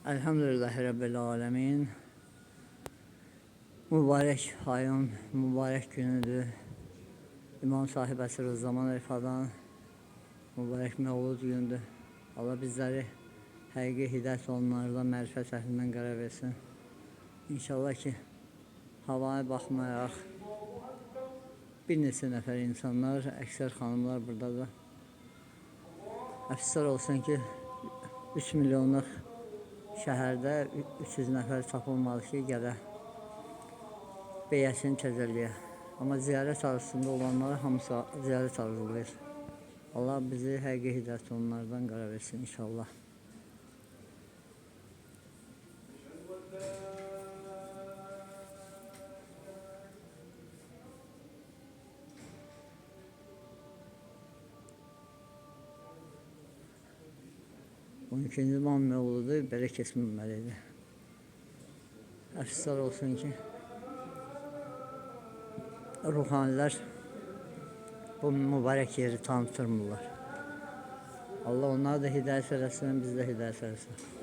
Elhamdülillahi Rabbil Alemin. Mübarək ayın, mübarək günüdür. İmam Sahib Əsr-ı-Zaman Rəfadan mübarək məvlud gündür. Allah bizləri həqiqi hidayət olanlardan, mərifət əhlindən qərar versin. İnşallah ki, havaya baxmayaq. Bir neçə nəfər insanlar, əksər xanımlar buradadır. Əfsuslar olsun ki, 3 milyonluq şəhərdə 300 nəfər tapılmalı ki, gələ beyəsini təzəliyə. Amma ziyarət arzusunda olanlara hamısı ziyarət arzulayır. Allah bizi həqiqi hidayət onlardan qərar versin inşallah. On ikinci İmam məvludu belə keçməməlidir. Əfsuslar olsun ki, ruhanilər bu mübarək yeri tanıtırmırlar. Allah onları da hidayət eləsin, biz də hidayət eləsin.